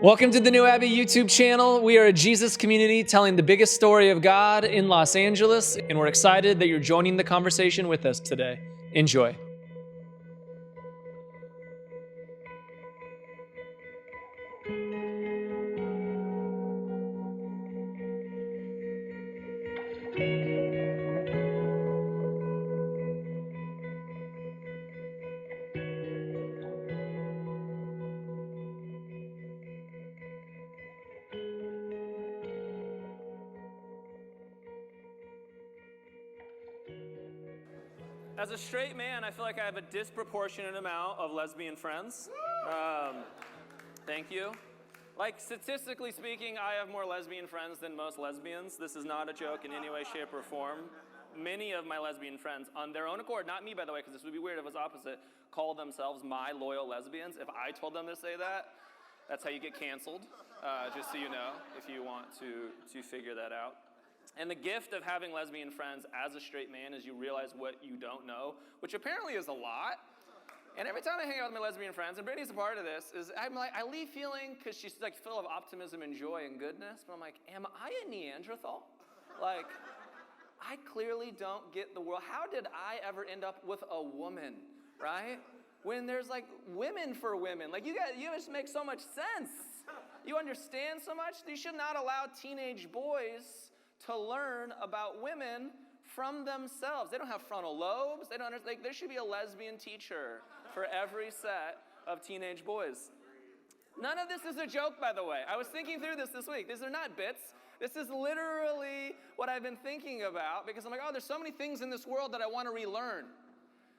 Welcome to the New Abbey YouTube channel. We are a Jesus community telling the biggest story of God in Los Angeles, and we're excited that you're joining the conversation with us today. Enjoy. As a straight man, I feel like I have a disproportionate amount of lesbian friends. Thank you. Like, statistically speaking, I have more lesbian friends than most lesbians. This is not a joke in any way, shape, or form. Many of my lesbian friends, on their own accord, not me, by the way, because this would be weird if it was opposite, call themselves my loyal lesbians. If I told them to say that, that's how you get canceled, just so you know, if you want to figure that out. And the gift of having lesbian friends as a straight man is you realize what you don't know, which apparently is a lot. And every time I hang out with my lesbian friends, and Brittany's a part of this, is I leave feeling, because she's like full of optimism and joy and goodness, but I'm like, am I a Neanderthal? Like, I clearly don't get the world. How did I ever end up with a woman, right? When there's like women for women. Like, you just make so much sense. You understand so much. You should not allow teenage boys to learn about women from themselves. They don't have frontal lobes. They don't understand. Like, there should be a lesbian teacher for every set of teenage boys. None of this is a joke, by the way. I was thinking through this week. These are not bits. This is literally what I've been thinking about, because I'm like, oh, there's so many things in this world that I want to relearn.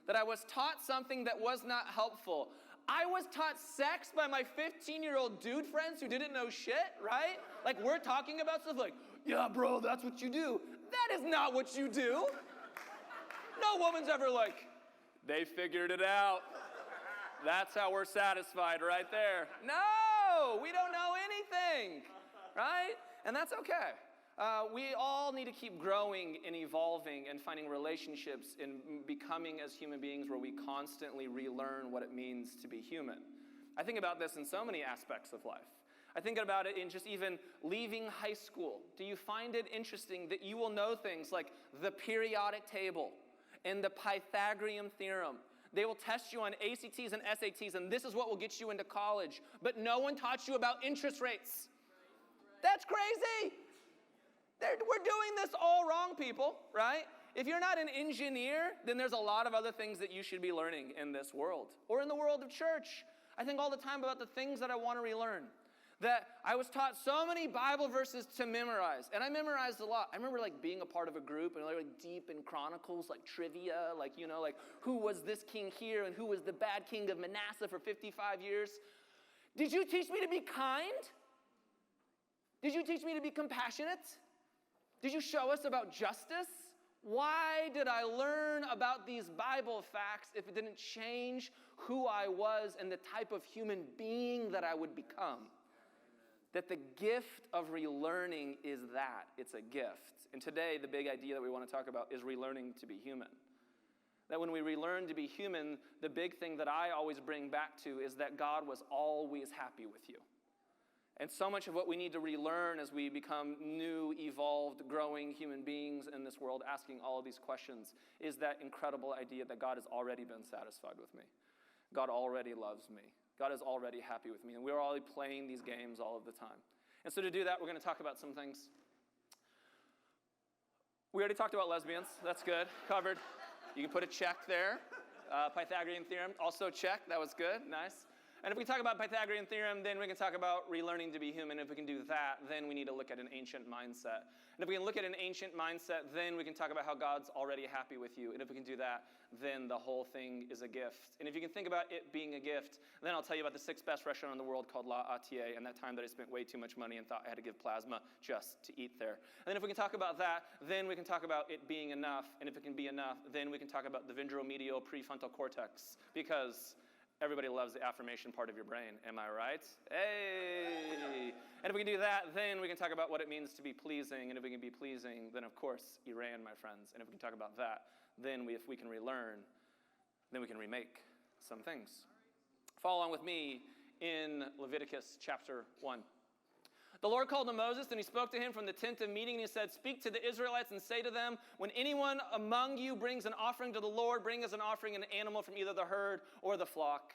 That I was taught something that was not helpful. I was taught sex by my 15-year-old dude friends who didn't know shit, right? Like, we're talking about stuff like, yeah, bro, that's what you do. That is not what you do. No woman's ever like, they figured it out. That's how we're satisfied right there. No, we don't know anything, right? And that's okay. We all need to keep growing and evolving and finding relationships and becoming as human beings where we constantly relearn what it means to be human. I think about this in so many aspects of life. I think about it in just even leaving high school. Do you find it interesting that you will know things like the periodic table and the Pythagorean theorem? They will test you on ACTs and SATs, and this is what will get you into college. But no one taught you about interest rates. That's crazy. We're doing this all wrong, people, right? If you're not an engineer, then there's a lot of other things that you should be learning in this world or in the world of church. I think all the time about the things that I want to relearn. That I was taught so many Bible verses to memorize, and I memorized a lot. I remember like being a part of a group and like deep in Chronicles, like trivia, like, you know, like who was this king here and who was the bad king of Manasseh for 55 years. Did you teach me to be kind? Did you teach me to be compassionate? Did you show us about justice? Why did I learn about these Bible facts if it didn't change who I was and the type of human being that I would become? That the gift of relearning is that. It's a gift. And today, the big idea that we want to talk about is relearning to be human. That when we relearn to be human, the big thing that I always bring back to is that God was always happy with you. And so much of what we need to relearn as we become new, evolved, growing human beings in this world, asking all of these questions, is that incredible idea that God has already been satisfied with me. God already loves me. God is already happy with me, and we're already playing these games all of the time. And so to do that, we're going to talk about some things. We already talked about lesbians. That's good. Covered. You can put a check there. Pythagorean theorem, also check. That was good. Nice. And if we talk about Pythagorean theorem, then we can talk about relearning to be human. If we can do that, then we need to look at an ancient mindset. And if we can look at an ancient mindset, then we can talk about how God's already happy with you. And if we can do that, then the whole thing is a gift. And if you can think about it being a gift, then I'll tell you about the 6th best restaurant in the world called La Atier, and that time that I spent way too much money and thought I had to give plasma just to eat there. And then if we can talk about that, then we can talk about it being enough. And if it can be enough, then we can talk about the ventromedial prefrontal cortex, because everybody loves the affirmation part of your brain. Am I right? Hey! And if we can do that, then we can talk about what it means to be pleasing. And if we can be pleasing, then of course, Iran, my friends. And if we can talk about that, then if we can relearn, then we can remake some things. Follow along with me in Leviticus chapter 1. The Lord called to Moses, and he spoke to him from the tent of meeting, and he said, speak to the Israelites and say to them, when anyone among you brings an offering to the Lord, bring as an offering an animal from either the herd or the flock.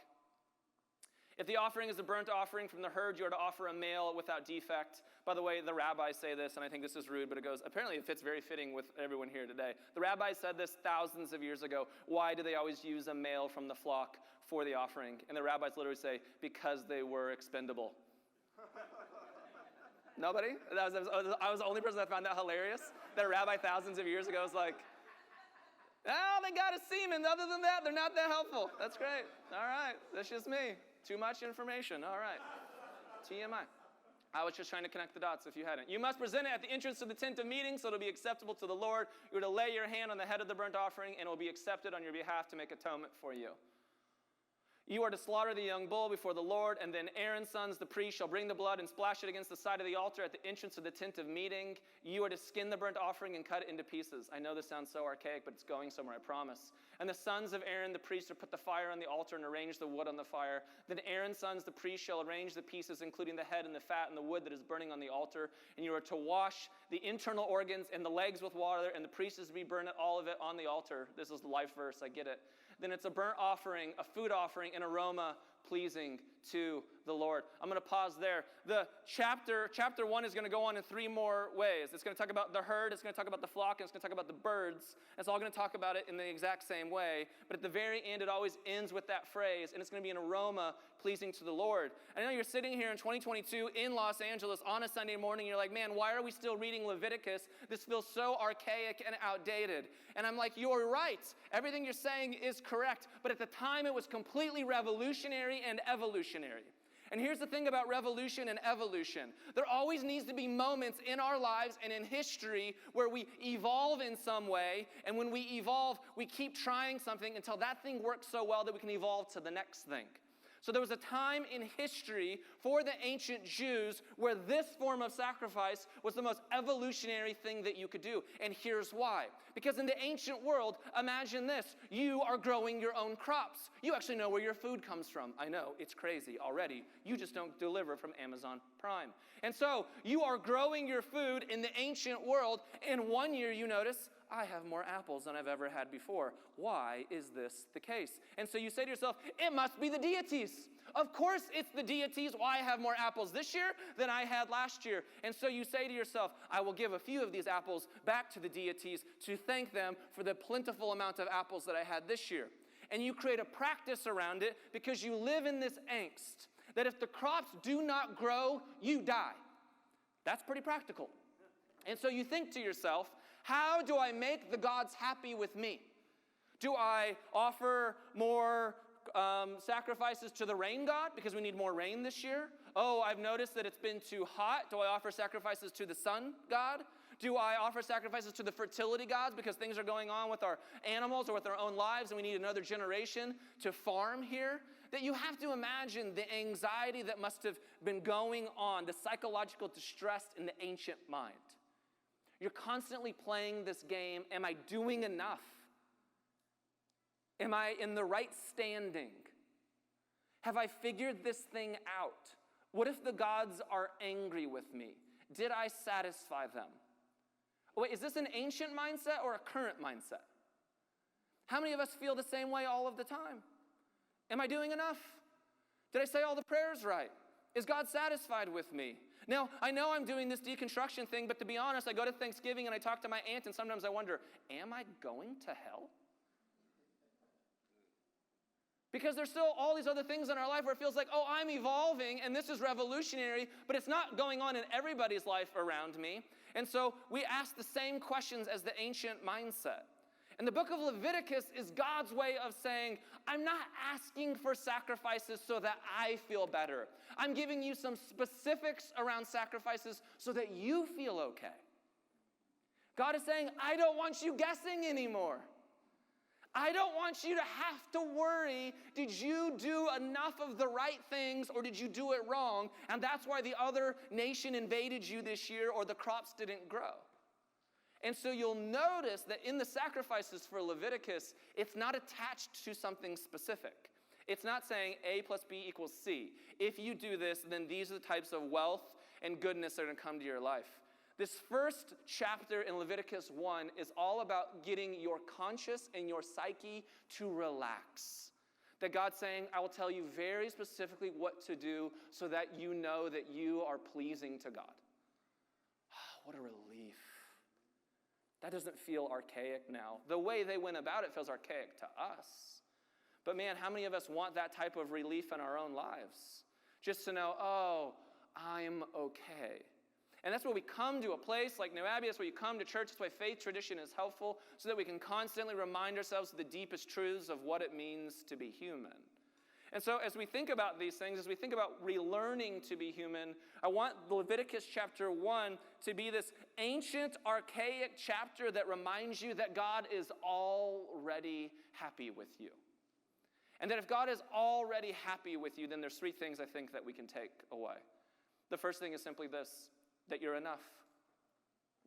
If the offering is a burnt offering from the herd, you are to offer a male without defect. By the way, the rabbis say this, and I think this is rude, but apparently it fits very fitting with everyone here today. The rabbis said this thousands of years ago. Why do they always use a male from the flock for the offering? And the rabbis literally say, because they were expendable. Nobody? I was the only person that found that hilarious. That a rabbi thousands of years ago was like, oh, they got a semen. Other than that, they're not that helpful. That's great. All right. That's just me. Too much information. All right. TMI. I was just trying to connect the dots if you hadn't. You must present it at the entrance to the tent of meeting so it'll be acceptable to the Lord. You're to lay your hand on the head of the burnt offering and it will be accepted on your behalf to make atonement for you. You are to slaughter the young bull before the Lord, and then Aaron's sons, the priest, shall bring the blood and splash it against the side of the altar at the entrance of the tent of meeting. You are to skin the burnt offering and cut it into pieces. I know this sounds so archaic, but it's going somewhere, I promise. And the sons of Aaron, the priest, are to put the fire on the altar and arrange the wood on the fire. Then Aaron's sons, the priest, shall arrange the pieces, including the head and the fat and the wood that is burning on the altar. And you are to wash the internal organs and the legs with water, and the priest is to be burnt all of it on the altar. This is the life verse, I get it. Then it's a burnt offering, a food offering, an aroma pleasing to the Lord. I'm going to pause there. The chapter 1 is going to go on in 3 more ways. It's going to talk about the herd, it's going to talk about the flock, and it's going to talk about the birds. It's all going to talk about it in the exact same way. But at the very end, it always ends with that phrase, and it's going to be an aroma pleasing to the Lord. I know you're sitting here in 2022 in Los Angeles on a Sunday morning, you're like, man, why are we still reading Leviticus? This feels so archaic and outdated. And I'm like, you're right. Everything you're saying is correct. But at the time, it was completely revolutionary and evolutionary. And here's the thing about revolution and evolution. There always needs to be moments in our lives and in history where we evolve in some way. And when we evolve, we keep trying something until that thing works so well that we can evolve to the next thing. So there was a time in history for the ancient Jews where this form of sacrifice was the most evolutionary thing that you could do. And here's why. Because in the ancient world, imagine this. You are growing your own crops. You actually know where your food comes from. I know, it's crazy already. You just don't deliver from Amazon Prime. And so you are growing your food in the ancient world. And one year you notice, I have more apples than I've ever had before. Why is this the case? And so you say to yourself, it must be the deities. Of course it's the deities. Why I have more apples this year than I had last year? And so you say to yourself, I will give a few of these apples back to the deities to thank them for the plentiful amount of apples that I had this year. And you create a practice around it because you live in this angst that if the crops do not grow, you die. That's pretty practical. And so you think to yourself, how do I make the gods happy with me? Do I offer more sacrifices to the rain god because we need more rain this year? Oh, I've noticed that it's been too hot. Do I offer sacrifices to the sun god? Do I offer sacrifices to the fertility gods because things are going on with our animals or with our own lives and we need another generation to farm here? That you have to imagine the anxiety that must have been going on, the psychological distress in the ancient mind. You're constantly playing this game. Am I doing enough? Am I in the right standing? Have I figured this thing out? What if the gods are angry with me? Did I satisfy them? Wait, is this an ancient mindset or a current mindset? How many of us feel the same way all of the time? Am I doing enough? Did I say all the prayers right? Is God satisfied with me? Now, I know I'm doing this deconstruction thing, but to be honest, I go to Thanksgiving and I talk to my aunt and sometimes I wonder, am I going to hell? Because there's still all these other things in our life where it feels like, oh, I'm evolving and this is revolutionary, but it's not going on in everybody's life around me. And so we ask the same questions as the ancient mindset. And the book of Leviticus is God's way of saying, I'm not asking for sacrifices so that I feel better. I'm giving you some specifics around sacrifices so that you feel okay. God is saying, I don't want you guessing anymore. I don't want you to have to worry, did you do enough of the right things or did you do it wrong? And that's why the other nation invaded you this year or the crops didn't grow. And so you'll notice that in the sacrifices for Leviticus, it's not attached to something specific. It's not saying A plus B equals C. If you do this, then these are the types of wealth and goodness that are going to come to your life. This first chapter in Leviticus 1 is all about getting your conscience and your psyche to relax. That God's saying, I will tell you very specifically what to do so that you know that you are pleasing to God. What a relief. That doesn't feel archaic now. The way they went about it feels archaic to us. But man, how many of us want that type of relief in our own lives? Just to know, oh, I'm okay. And that's where we come to a place like New Abbey. That's where you come to church. That's why faith tradition is helpful, so that we can constantly remind ourselves of the deepest truths of what it means to be human. And so as we think about these things, as we think about relearning to be human, I want Leviticus chapter 1 to be this ancient, archaic chapter that reminds you that God is already happy with you. And that if God is already happy with you, then there's three things I think that we can take away. The first thing is simply this, that you're enough.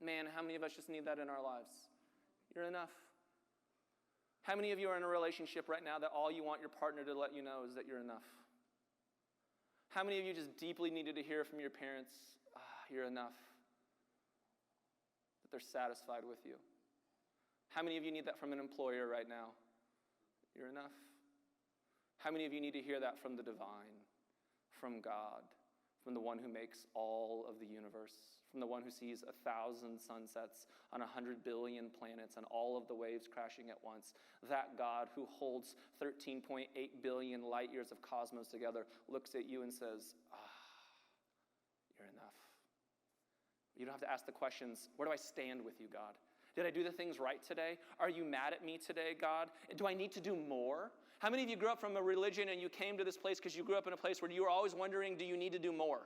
Man, how many of us just need that in our lives? You're enough. How many of you are in a relationship right now that all you want your partner to let you know is that you're enough? How many of you just deeply needed to hear from your parents, you're enough? That they're satisfied with you? How many of you need that from an employer right now? You're enough. How many of you need to hear that from the divine, from God, from the one who makes all of the universe, from the one who sees 1,000 sunsets on 100 billion planets and all of the waves crashing at once? That God who holds 13.8 billion light years of cosmos together looks at you and says, you're enough. You don't have to ask the questions, where do I stand with you, God? Did I do the things right today? Are you mad at me today, God? Do I need to do more? How many of you grew up from a religion and you came to this place because you grew up in a place where you were always wondering, do you need to do more?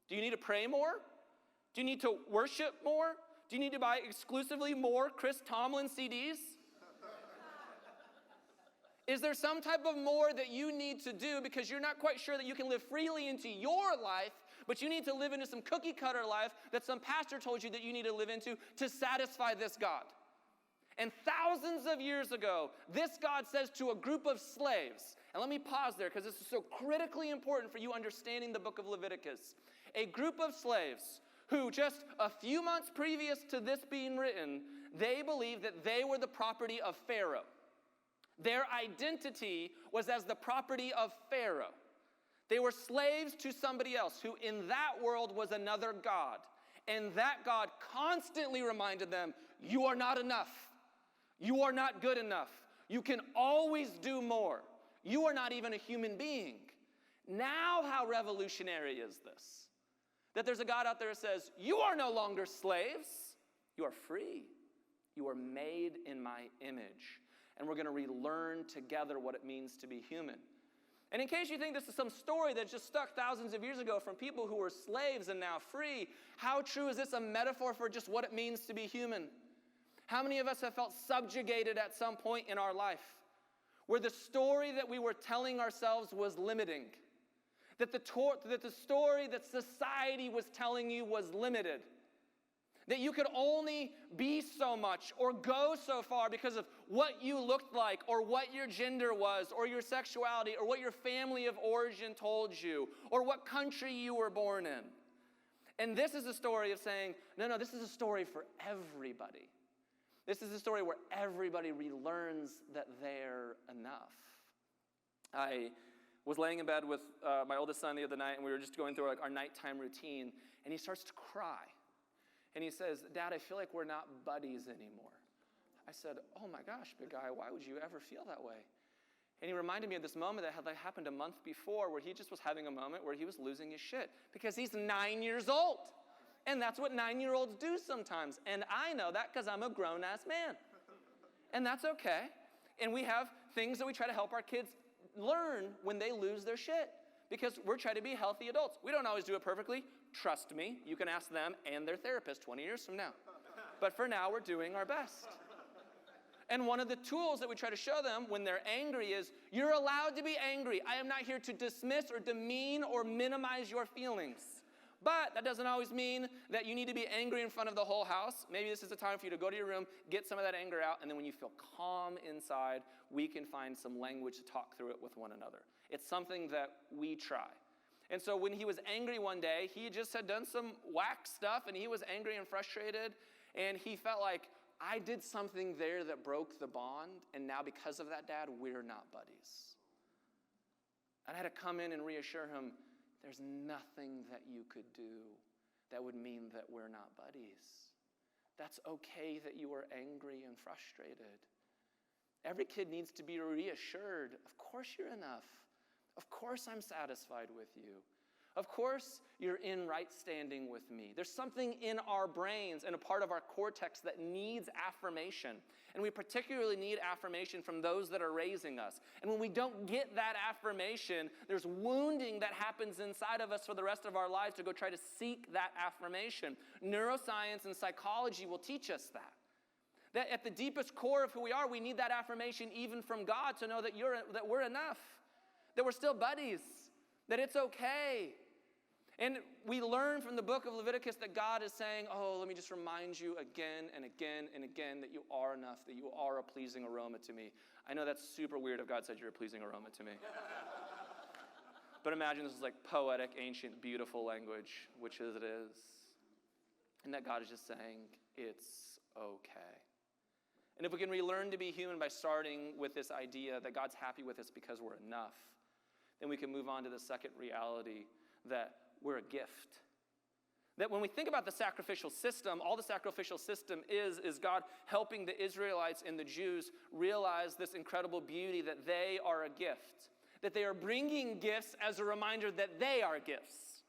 Do you need to pray more? Do you need to worship more? Do you need to buy exclusively more Chris Tomlin CDs? Is there some type of more that you need to do because you're not quite sure that you can live freely into your life, but you need to live into some cookie cutter life that some pastor told you that you need to live into to satisfy this God? And thousands of years ago, this God says to a group of slaves, and let me pause there because this is so critically important for you understanding the book of Leviticus. A group of slaves who just a few months previous to this being written, they believed that they were the property of Pharaoh. Their identity was as the property of Pharaoh. They were slaves to somebody else who in that world was another God. And that God constantly reminded them, you are not enough. You are not good enough. You can always do more. You are not even a human being. Now how revolutionary is this? That there's a God out there that says, you are no longer slaves. You are free. You are made in my image. And we're going to relearn together what it means to be human. And in case you think this is some story that just stuck thousands of years ago from people who were slaves and now free, how true is this a metaphor for just what it means to be human? How many of us have felt subjugated at some point in our life where the story that we were telling ourselves was limiting? That the story that society was telling you was limited? That you could only be so much or go so far because of what you looked like or what your gender was or your sexuality or what your family of origin told you or what country you were born in? And this is a story of saying, no, this is a story for everybody. This is a story where everybody relearns that they're enough. I was laying in bed with my oldest son the other night, and we were just going through our nighttime routine, and he starts to cry. And he says, Dad, I feel like we're not buddies anymore. I said, oh my gosh, big guy, why would you ever feel that way? And he reminded me of this moment that had happened a month before where he just was having a moment where he was losing his shit because he's 9 years old. And that's what 9-year-olds do sometimes. And I know that because I'm a grown-ass man. And that's okay. And we have things that we try to help our kids learn when they lose their shit because we're trying to be healthy adults. We don't always do it perfectly. Trust me, you can ask them and their therapist 20 years from now. But for now, we're doing our best. And one of the tools that we try to show them when they're angry is, you're allowed to be angry. I am not here to dismiss or demean or minimize your feelings. But that doesn't always mean that you need to be angry in front of the whole house. Maybe this is a time for you to go to your room, get some of that anger out, and then when you feel calm inside, we can find some language to talk through it with one another. It's something that we try. And so when he was angry one day, he just had done some whack stuff, and he was angry and frustrated, and he felt like, I did something there that broke the bond, and now because of that, Dad, we're not buddies. And I had to come in and reassure him, there's nothing that you could do that would mean that we're not buddies. That's okay that you are angry and frustrated. Every kid needs to be reassured. Of course you're enough. Of course I'm satisfied with you. Of course you're in right standing with me. There's something in our brains and a part of our cortex that needs affirmation. And we particularly need affirmation from those that are raising us. And when we don't get that affirmation, there's wounding that happens inside of us for the rest of our lives to go try to seek that affirmation. Neuroscience and psychology will teach us that. That at the deepest core of who we are, we need that affirmation even from God to know that we're enough, that we're still buddies, that it's okay. And we learn from the book of Leviticus that God is saying, oh, let me just remind you again and again and again that you are enough, that you are a pleasing aroma to me. I know that's super weird if God said you're a pleasing aroma to me. But imagine this is like poetic, ancient, beautiful language, which it is. And that God is just saying, it's okay. And if we can relearn to be human by starting with this idea that God's happy with us because we're enough, then we can move on to the second reality that we're a gift. That when we think about the sacrificial system, all the sacrificial system is God helping the Israelites and the Jews realize this incredible beauty that they are a gift. That they are bringing gifts as a reminder that they are gifts.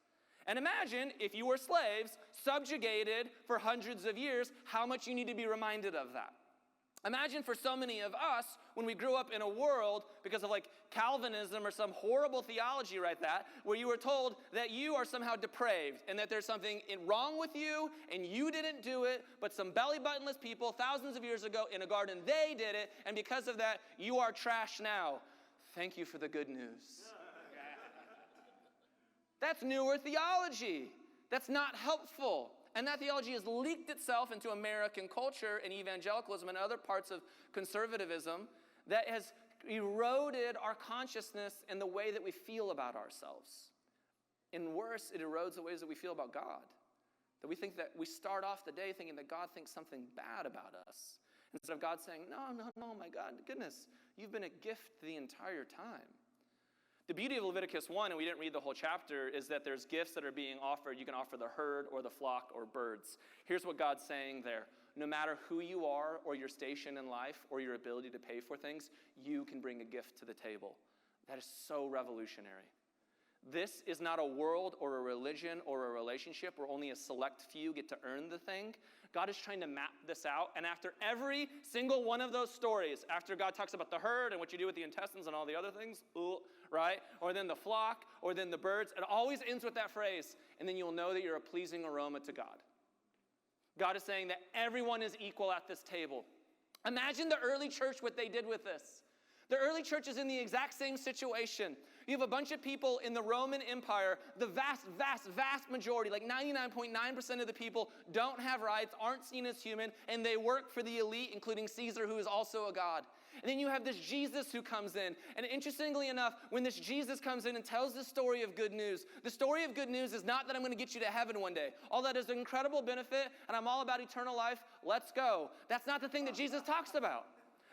And imagine if you were slaves, subjugated for hundreds of years, how much you need to be reminded of that. Imagine for so many of us, when we grew up in a world, because of like Calvinism or some horrible theology like that, where you were told that you are somehow depraved and that there's something wrong with you and you didn't do it, but some belly buttonless people thousands of years ago in a garden, they did it, and because of that, you are trash now. Thank you for the good news. That's newer theology. That's not helpful. And that theology has leaked itself into American culture and evangelicalism and other parts of conservatism that has eroded our consciousness and the way that we feel about ourselves. And worse, it erodes the ways that we feel about God. That we think that we start off the day thinking that God thinks something bad about us. Instead of God saying, no, my God, goodness, you've been a gift the entire time. The beauty of Leviticus 1, and we didn't read the whole chapter, is that there's gifts that are being offered. You can offer the herd or the flock or birds. Here's what God's saying there. No matter who you are or your station in life or your ability to pay for things, you can bring a gift to the table. That is so revolutionary. This is not a world or a religion or a relationship where only a select few get to earn the thing. God is trying to map this out. And after every single one of those stories, after God talks about the herd and what you do with the intestines and all the other things, right? Or then the flock, or then the birds, it always ends with that phrase, and then you'll know that you're a pleasing aroma to God. God is saying that everyone is equal at this table. Imagine the early church, what they did with this. The early church is in the exact same situation. You have a bunch of people in the Roman Empire, the vast majority, like 99.9% of the people don't have rights, aren't seen as human, and they work for the elite, including Caesar, who is also a god. And then you have this Jesus who comes in. And interestingly enough, when this Jesus comes in and tells the story of good news, the story of good news is not that I'm going to get you to heaven one day. All that is an incredible benefit, and I'm all about eternal life. Let's go. That's not the thing that Jesus talks about.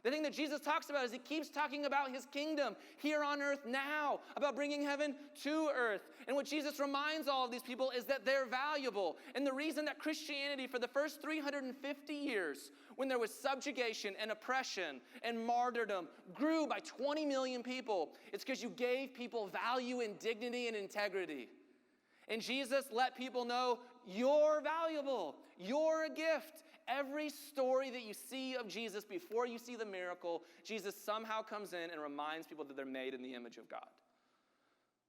The thing that Jesus talks about is he keeps talking about his kingdom here on earth now, about bringing heaven to earth. And what Jesus reminds all of these people is that they're valuable. And the reason that Christianity for the first 350 years, when there was subjugation and oppression and martyrdom, grew by 20 million people, it's because you gave people value and dignity and integrity. And Jesus let people know, you're valuable, you're a gift. Every story that you see of Jesus before you see the miracle, Jesus somehow comes in and reminds people that they're made in the image of God.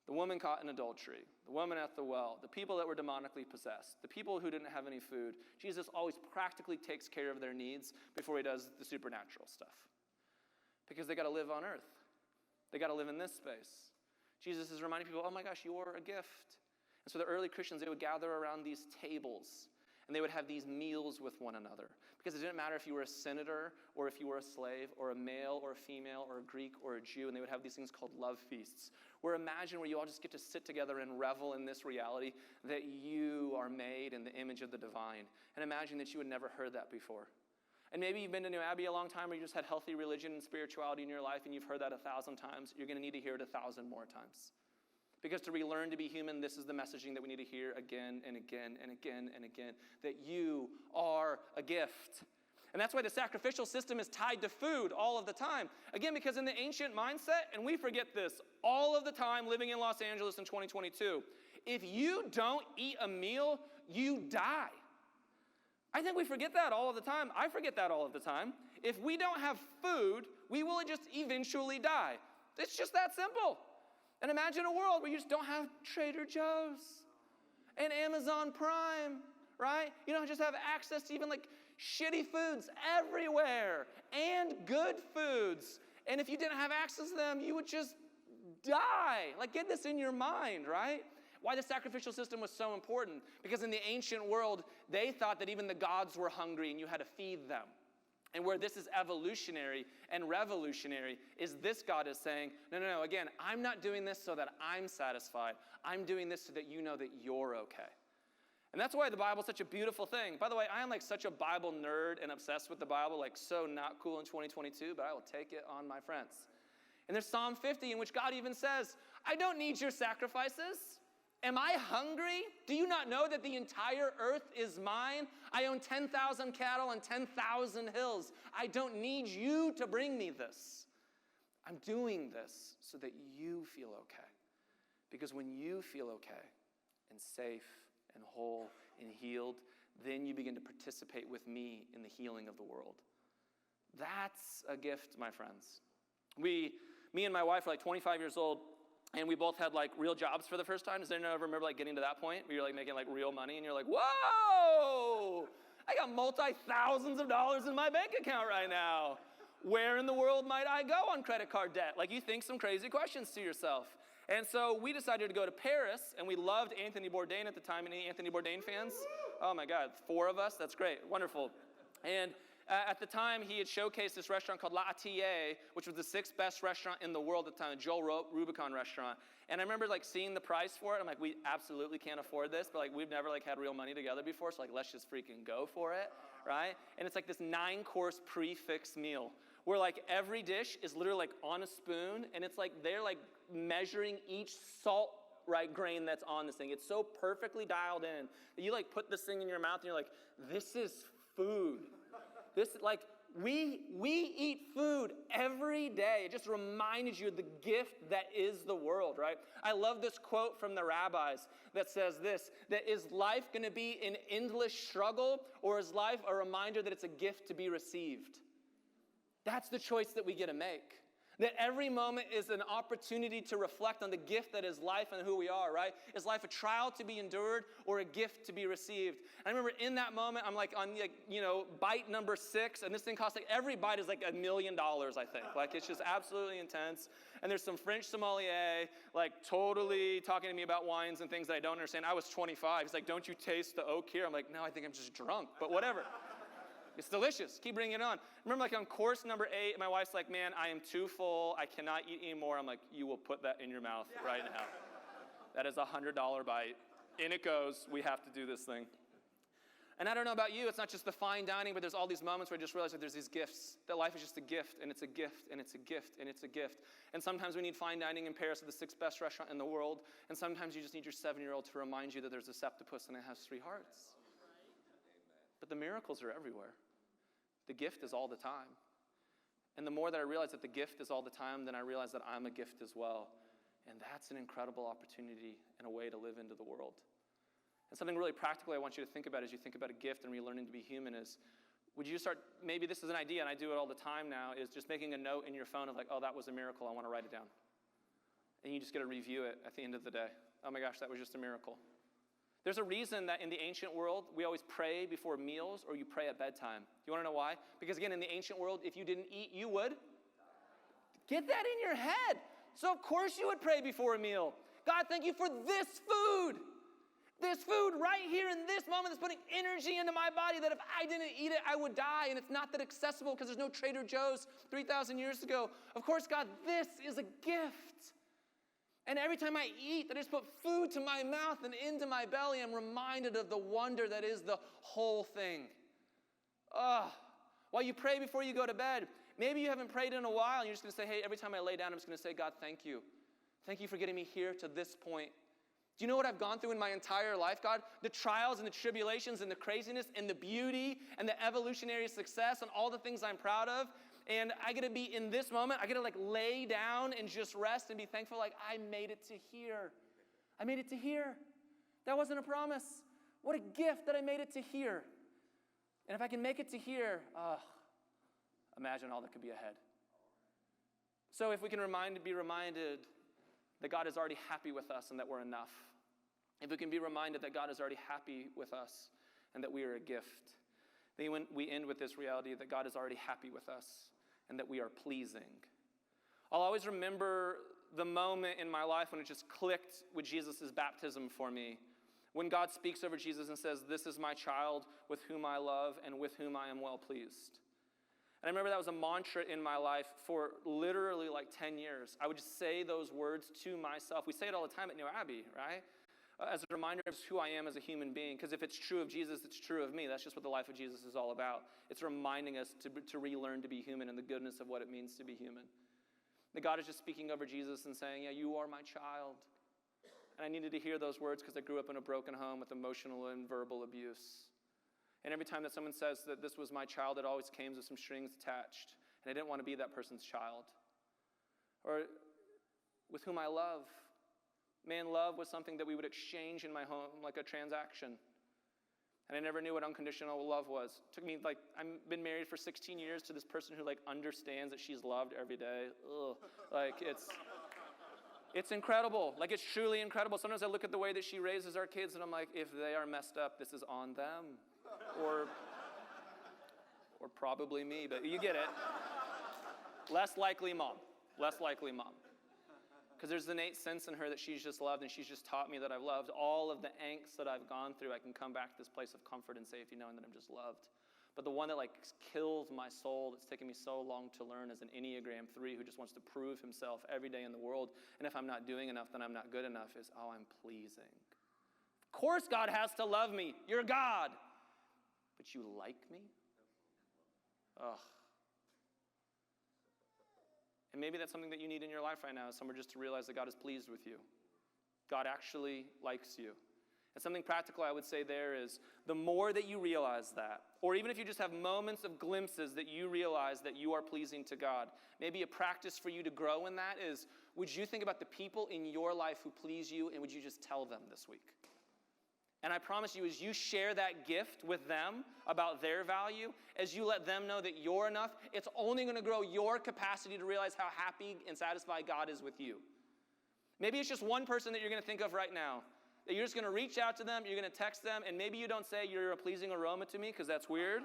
The woman caught in adultery, the woman at the well, the people that were demonically possessed, the people who didn't have any food. Jesus always practically takes care of their needs before he does the supernatural stuff. Because they got to live on earth. They got to live in this space. Jesus is reminding people, oh my gosh, you're a gift. And so the early Christians, they would gather around these tables, and they would have these meals with one another. Because it didn't matter if you were a senator, or if you were a slave, or a male, or a female, or a Greek, or a Jew, and they would have these things called love feasts, where you all just get to sit together and revel in this reality that you are made in the image of the divine. And imagine that you had never heard that before. And maybe you've been to New Abbey a long time, or you just had healthy religion and spirituality in your life, and you've heard that 1,000 times. You're going to need to hear it 1,000 more times. Because to relearn to be human, this is the messaging that we need to hear again and again and again and again, that you are a gift. And that's why the sacrificial system is tied to food all of the time. Again, because in the ancient mindset, and we forget this all of the time living in Los Angeles in 2022, if you don't eat a meal, you die. I think we forget that all of the time. I forget that all of the time. If we don't have food, we will just eventually die. It's just that simple. And imagine a world where you just don't have Trader Joe's and Amazon Prime, right? You don't just have access to even like shitty foods everywhere and good foods. And if you didn't have access to them, you would just die. Like, get this in your mind, right? Why the sacrificial system was so important. Because in the ancient world, they thought that even the gods were hungry and you had to feed them. And where this is evolutionary and revolutionary is this God is saying, no, again, I'm not doing this so that I'm satisfied. I'm doing this so that you know that you're okay. And that's why the Bible is such a beautiful thing. By the way, I am like such a Bible nerd and obsessed with the Bible, like so not cool in 2022, but I will take it on, my friends. And there's Psalm 50 in which God even says, I don't need your sacrifices. Am I hungry? Do you not know that the entire earth is mine? I own 10,000 cattle and 10,000 hills. I don't need you to bring me this. I'm doing this so that you feel okay. Because when you feel okay and safe and whole and healed, then you begin to participate with me in the healing of the world. That's a gift, my friends. Me and my wife are like 25 years old. And we both had like real jobs for the first time. Does anyone ever remember like getting to that point where you're like making like real money and you're like, whoa, I got multi-thousands of dollars in my bank account right now. Where in the world might I go on credit card debt? Like, you think some crazy questions to yourself. And so we decided to go to Paris, and we loved Anthony Bourdain at the time. Any Anthony Bourdain fans? Oh my God, 4 of us? That's great, wonderful. And at the time, he had showcased this restaurant called La Atelier, which was the 6th best restaurant in the world at the time, a Joel Rubicon restaurant. And I remember like seeing the price for it. I'm like, we absolutely can't afford this, but like we've never like had real money together before, so like let's just freaking go for it, right? And it's like this 9-course prefix meal where like every dish is literally like on a spoon, and it's like they're like measuring each salt grain that's on this thing. It's so perfectly dialed in that you like put this thing in your mouth and you're like, this is food. We eat food every day. It just reminds you of the gift that is the world, right? I love this quote from the rabbis that says this, that is life going to be an endless struggle, or is life a reminder that it's a gift to be received? That's the choice that we get to make. That every moment is an opportunity to reflect on the gift that is life and who we are, right? Is life a trial to be endured or a gift to be received? And I remember in that moment, I'm like on bite number 6, and this thing costs like, every bite is like $1 million, I think. Like, it's just absolutely intense. And there's some French sommelier, like totally talking to me about wines and things that I don't understand. I was 25. He's like, don't you taste the oak here? I'm like, no, I think I'm just drunk, but whatever. It's delicious. Keep bringing it on. Remember, like on course number 8, my wife's like, man, I am too full. I cannot eat anymore. I'm like, you will put that in your mouth right now. That is a $100 bite. In it goes. We have to do this thing. And I don't know about you. It's not just the fine dining, but there's all these moments where I just realize that there's these gifts. That life is just a gift, and it's a gift, and it's a gift, and it's a gift. And sometimes we need fine dining in Paris at the 6th best restaurant in the world. And sometimes you just need your 7-year-old to remind you that there's a septopus and it has 3 hearts. But the miracles are everywhere. The gift is all the time. And the more that I realize that the gift is all the time, then I realize that I'm a gift as well. And that's an incredible opportunity and a way to live into the world. And something really practical I want you to think about as you think about a gift and relearning to be human is, would you start, maybe this is an idea, and I do it all the time now, is just making a note in your phone of like, oh, that was a miracle, I want to write it down. And you just get to review it at the end of the day. Oh my gosh, that was just a miracle. There's a reason that in the ancient world, we always pray before meals or you pray at bedtime. Do you want to know why? Because again, in the ancient world, if you didn't eat, you would. Get that in your head. So of course you would pray before a meal. God, thank you for this food. this food right here in this moment that's putting energy into my body that if I didn't eat it, I would die. And it's not that accessible because there's no Trader Joe's 3,000 years ago. Of course, God, this is a gift. And every time I eat, that I just put food to my mouth and into my belly, I'm reminded of the wonder that is the whole thing. While you pray before you go to bed, maybe you haven't prayed in a while, and you're just going to say, hey, every time I lay down, I'm just going to say, God, thank you. Thank you for getting me here to this point. Do you know what I've gone through in my entire life, God? The trials and the tribulations and the craziness and the beauty and the evolutionary success and all the things I'm proud of. And I get to be in this moment, I get to like lay down and just rest and be thankful like I made it to here. I made it to here. That wasn't a promise. What a gift that I made it to here. And if I can make it to here, imagine all that could be ahead. So if we can be reminded that God is already happy with us and that we're enough. If we can be reminded that God is already happy with us and that we are a gift. Then when we end with this reality that God is already happy with us and that we are pleasing. I'll always remember the moment in my life when it just clicked with Jesus' baptism for me. When God speaks over Jesus and says, this is my child with whom I love and with whom I am well pleased. And I remember that was a mantra in my life for literally like 10 years. I would just say those words to myself. We say it all the time at New Abbey, right? As a reminder of who I am as a human being. Because if it's true of Jesus, it's true of me. That's just what the life of Jesus is all about. It's reminding us to relearn to be human and the goodness of what it means to be human. That God is just speaking over Jesus and saying, yeah, you are my child. And I needed to hear those words because I grew up in a broken home with emotional and verbal abuse. And every time that someone says that this was my child, it always came with some strings attached. And I didn't want to be that person's child. Or with whom I love. Man, love was something that we would exchange in my home like a transaction. And I never knew what unconditional love was. It took me I've been married for 16 years to this person who understands that she's loved every day. Ugh. It's incredible. It's truly incredible. Sometimes I look at the way that she raises our kids and I'm like, if they are messed up, this is on them. Or probably me, but you get it. Less likely mom. Because there's an innate sense in her that she's just loved and she's just taught me that I've loved. All of the angst that I've gone through, I can come back to this place of comfort and safety knowing that I'm just loved. But the one that kills my soul, that's taken me so long to learn, is an Enneagram 3 who just wants to prove himself every day in the world. And if I'm not doing enough, then I'm not good enough, is, I'm pleasing. Of course God has to love me. You're God. But you like me? Ugh. And maybe that's something that you need in your life right now, is somewhere just to realize that God is pleased with you. God actually likes you. And something practical I would say there is, the more that you realize that, or even if you just have moments of glimpses that you realize that you are pleasing to God, maybe a practice for you to grow in that is, would you think about the people in your life who please you, and would you just tell them this week? And I promise you, as you share that gift with them about their value, as you let them know that you're enough, it's only going to grow your capacity to realize how happy and satisfied God is with you. Maybe it's just one person that you're going to think of right now, that you're just going to reach out to them, you're going to text them, and maybe you don't say you're a pleasing aroma to me, because that's weird.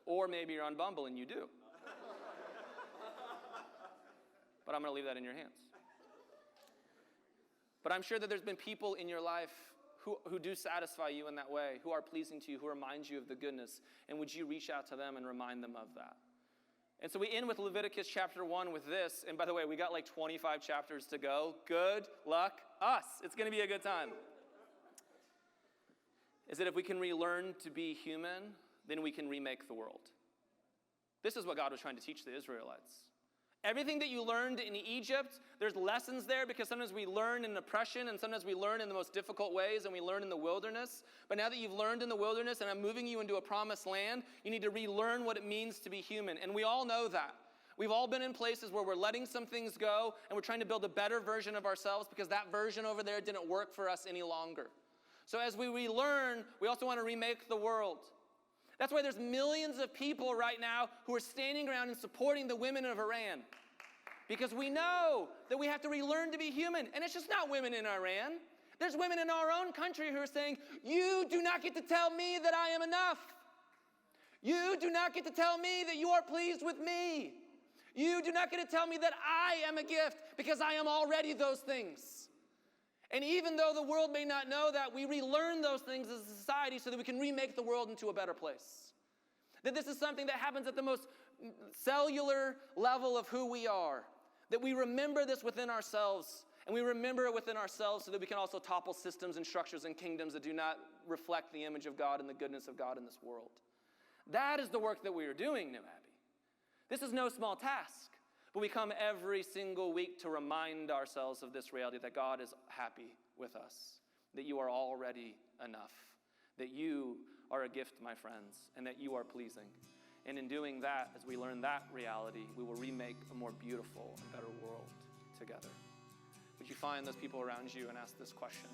Or maybe you're on Bumble and you do. But I'm going to leave that in your hands. But I'm sure that there's been people in your life who do satisfy you in that way, who are pleasing to you, who remind you of the goodness. And would you reach out to them and remind them of that? And so we end with Leviticus chapter 1 with this. And by the way, we got 25 chapters to go. Good luck us. It's going to be a good time. Is that if we can relearn to be human, then we can remake the world. This is what God was trying to teach the Israelites. Everything that you learned in Egypt, there's lessons there because sometimes we learn in oppression and sometimes we learn in the most difficult ways and we learn in the wilderness. But now that you've learned in the wilderness and I'm moving you into a promised land, you need to relearn what it means to be human. And we all know that. We've all been in places where we're letting some things go and we're trying to build a better version of ourselves because that version over there didn't work for us any longer. So as we relearn, we also want to remake the world. That's why there's millions of people right now who are standing around and supporting the women of Iran. Because we know that we have to relearn to be human. And it's just not women in Iran. There's women in our own country who are saying, you do not get to tell me that I am enough. You do not get to tell me that you are pleased with me. You do not get to tell me that I am a gift because I am already those things. And even though the world may not know that, we relearn those things as a society so that we can remake the world into a better place. That this is something that happens at the most cellular level of who we are. That we remember this within ourselves, and we remember it within ourselves so that we can also topple systems and structures and kingdoms that do not reflect the image of God and the goodness of God in this world. That is the work that we are doing, New Abbey. This is no small task, but we come every single week to remind ourselves of this reality, that God is happy with us, that you are already enough, that you are a gift, my friends, and that you are pleasing. And in doing that, as we learn that reality, we will remake a more beautiful and better world together. Would you find those people around you and ask this question?